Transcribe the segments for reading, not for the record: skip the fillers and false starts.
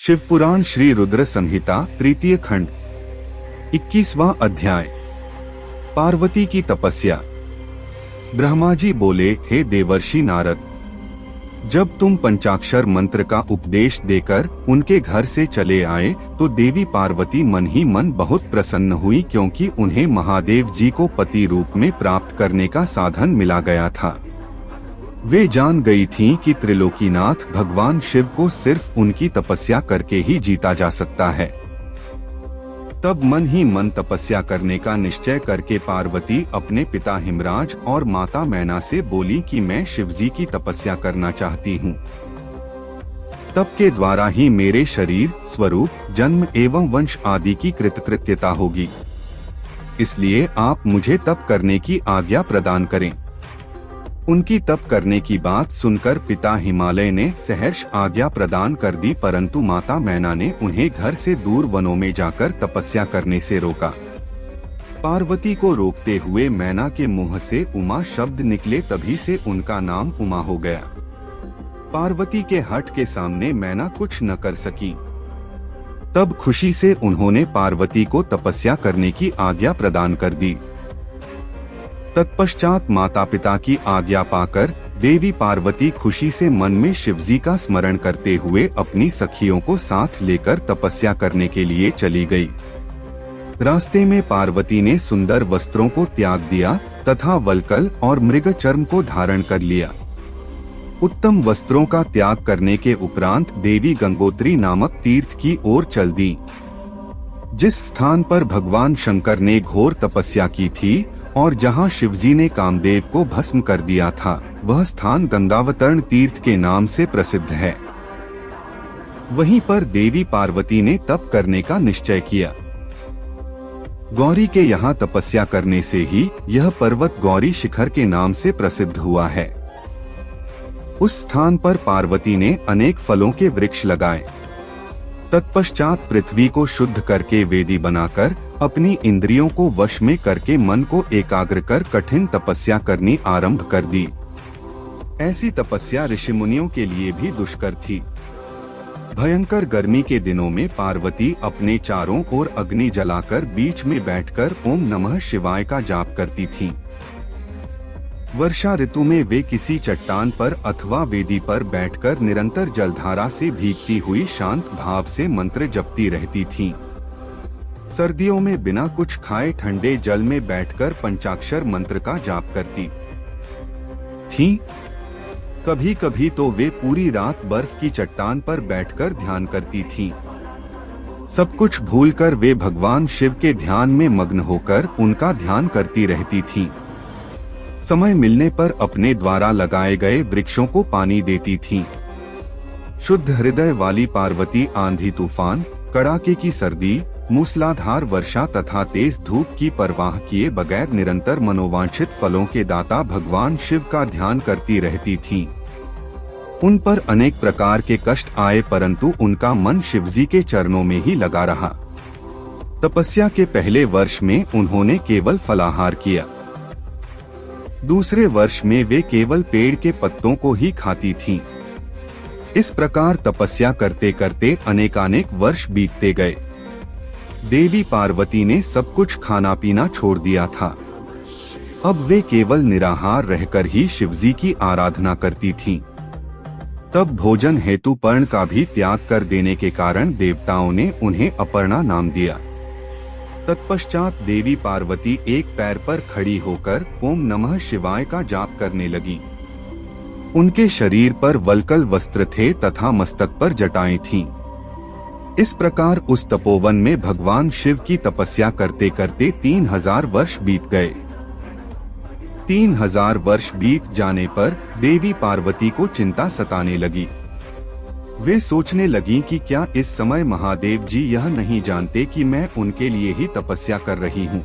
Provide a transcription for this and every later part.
शिवपुराण श्री रुद्र संहिता तृतीय खंड 21वां अध्याय। पार्वती की तपस्या। ब्रह्मा जी बोले, हे देवर्षि नारद, जब तुम पंचाक्षर मंत्र का उपदेश देकर उनके घर से चले आए तो देवी पार्वती मन ही मन बहुत प्रसन्न हुई, क्योंकि उन्हें महादेव जी को पति रूप में प्राप्त करने का साधन मिला गया था। वे जान गई थीं कि त्रिलोकीनाथ भगवान शिव को सिर्फ उनकी तपस्या करके ही जीता जा सकता है। तब मन ही मन तपस्या करने का निश्चय करके पार्वती अपने पिता हिमराज और माता मैना से बोली कि मैं शिवजी की तपस्या करना चाहती हूँ। तप के द्वारा ही मेरे शरीर, स्वरूप, जन्म एवं वंश आदि की कृतकृत्यता होगी। इसलिए आप मुझे तप करने की आज्ञा प्रदान करें। उनकी तप करने की बात सुनकर पिता हिमालय ने सहर्ष आज्ञा प्रदान कर दी, परंतु माता मैना ने उन्हें घर से दूर वनों में जाकर तपस्या करने से रोका। पार्वती को रोकते हुए मैना के मुंह से उमा शब्द निकले, तभी से उनका नाम उमा हो गया। पार्वती के हठ के सामने मैना कुछ न कर सकी। तब खुशी से उन्होंने पार्वती को तपस्या करने की आज्ञा प्रदान कर दी। तत्पश्चात माता पिता की आज्ञा पाकर देवी पार्वती खुशी से मन में शिवजी का स्मरण करते हुए अपनी सखियों को साथ लेकर तपस्या करने के लिए चली गई। रास्ते में पार्वती ने सुंदर वस्त्रों को त्याग दिया तथा वल्कल और मृग चर्म को धारण कर लिया। उत्तम वस्त्रों का त्याग करने के उपरांत देवी गंगोत्री नामक तीर्थ की ओर चल दी। जिस स्थान पर भगवान शंकर ने घोर तपस्या की थी और जहां शिवजी ने कामदेव को भस्म कर दिया था, वह स्थान गंगावतरण तीर्थ के नाम से प्रसिद्ध है। वहीं पर देवी पार्वती ने तप करने का निश्चय किया। गौरी के यहाँ तपस्या करने से ही यह पर्वत गौरी शिखर के नाम से प्रसिद्ध हुआ है। उस स्थान पर पार्वती ने अनेक फलों के वृक्ष लगाए। तत्पश्चात पृथ्वी को शुद्ध करके वेदी बनाकर अपनी इंद्रियों को वश में करके मन को एकाग्र कर कठिन तपस्या करनी आरंभ कर दी। ऐसी तपस्या ऋषि मुनियों के लिए भी दुष्कर थी। भयंकर गर्मी के दिनों में पार्वती अपने चारों ओर अग्नि जलाकर बीच में बैठकर ओम नमः शिवाय का जाप करती थीं। वर्षा ऋतु में वे किसी चट्टान पर अथवा वेदी पर बैठकर निरंतर जलधारा से भीगती हुई शांत भाव से मंत्र जपती रहती थीं। सर्दियों में बिना कुछ खाए ठंडे जल में बैठकर पंचाक्षर मंत्र का जाप करती थीं। कभी कभी तो वे पूरी रात बर्फ की चट्टान पर बैठकर ध्यान करती थीं। सब कुछ भूलकर वे भगवान शिव के ध्यान में मग्न होकर उनका ध्यान करती रहती थीं। समय मिलने पर अपने द्वारा लगाए गए वृक्षों को पानी देती थीं। शुद्ध हृदय वाली पार्वती आंधी तूफान, कड़ाके की सर्दी, मूसलाधार वर्षा तथा तेज धूप की परवाह किए बगैर निरंतर मनोवांछित फलों के दाता भगवान शिव का ध्यान करती रहती थीं। उन पर अनेक प्रकार के कष्ट आए, परंतु उनका मन शिवजी के चरणों में ही लगा रहा। तपस्या के पहले वर्ष में उन्होंने केवल फलाहार किया। दूसरे वर्ष में वे केवल पेड़ के पत्तों को ही खाती थीं। इस प्रकार तपस्या करते करते अनेकानेक वर्ष बीतते गए। देवी पार्वती ने सब कुछ खाना पीना छोड़ दिया था। अब वे केवल निराहार रहकर ही शिवजी की आराधना करती थीं। तब भोजन हेतु पर्ण का भी त्याग कर देने के कारण देवताओं ने उन्हें अपर्णा नाम दिया। तत्पश्चात देवी पार्वती एक पैर पर खड़ी होकर ओम नमः शिवाय का जाप करने लगी। उनके शरीर पर वल्कल वस्त्र थे तथा मस्तक पर जटाएं थीं। इस प्रकार उस तपोवन में भगवान शिव की तपस्या करते करते 3000 वर्ष बीत गए। 3000 वर्ष बीत जाने पर देवी पार्वती को चिंता सताने लगी। वे सोचने लगी कि क्या इस समय महादेव जी यह नहीं जानते कि मैं उनके लिए ही तपस्या कर रही हूँ?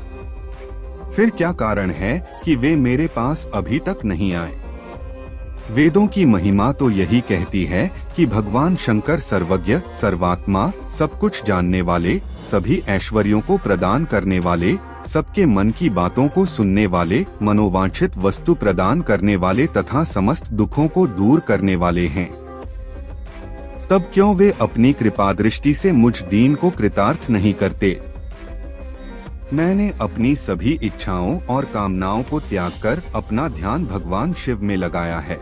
फिर क्या कारण है कि वे मेरे पास अभी तक नहीं आए? वेदों की महिमा तो यही कहती है कि भगवान शंकर सर्वज्ञ, सर्वात्मा, सब कुछ जानने वाले, सभी ऐश्वर्यों को प्रदान करने वाले, सबके मन की बातों को सुनने वाले, मनोवांछित वस्तु प्रदान करने वाले तथा समस्त दुखों को दूर करने वाले हैं। तब क्यों वे अपनी कृपा दृष्टि से मुझ दीन को कृतार्थ नहीं करते। मैंने अपनी सभी इच्छाओं और कामनाओं को त्याग कर अपना ध्यान भगवान शिव में लगाया है।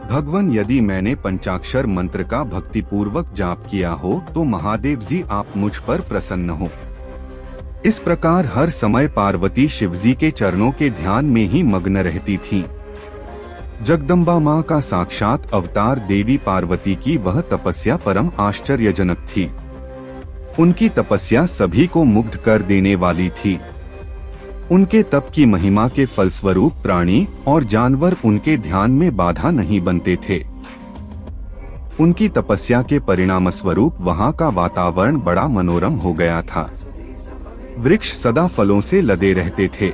भगवान, यदि मैंने पंचाक्षर मंत्र का भक्तिपूर्वक जाप किया हो तो महादेव जी आप मुझ पर प्रसन्न हो। इस प्रकार हर समय पार्वती शिवजी के चरणों के ध्यान में ही मग्न रहती थीं। जगदम्बा माँ का साक्षात अवतार देवी पार्वती की वह तपस्या परम आश्चर्यजनक थी। उनकी तपस्या सभी को मुग्ध कर देने वाली थी। उनके तप की महिमा के फलस्वरूप प्राणी और जानवर उनके ध्यान में बाधा नहीं बनते थे। उनकी तपस्या के परिणाम स्वरूप वहाँ का वातावरण बड़ा मनोरम हो गया था। वृक्ष सदा फलों से लदे रहते थे।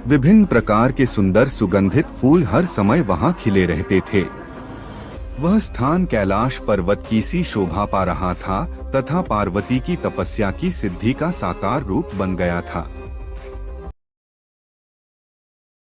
विभिन्न प्रकार के सुंदर सुगंधित फूल हर समय वहाँ खिले रहते थे। वह स्थान कैलाश पर्वत की सी शोभा पा रहा था तथा पार्वती की तपस्या की सिद्धि का साकार रूप बन गया था।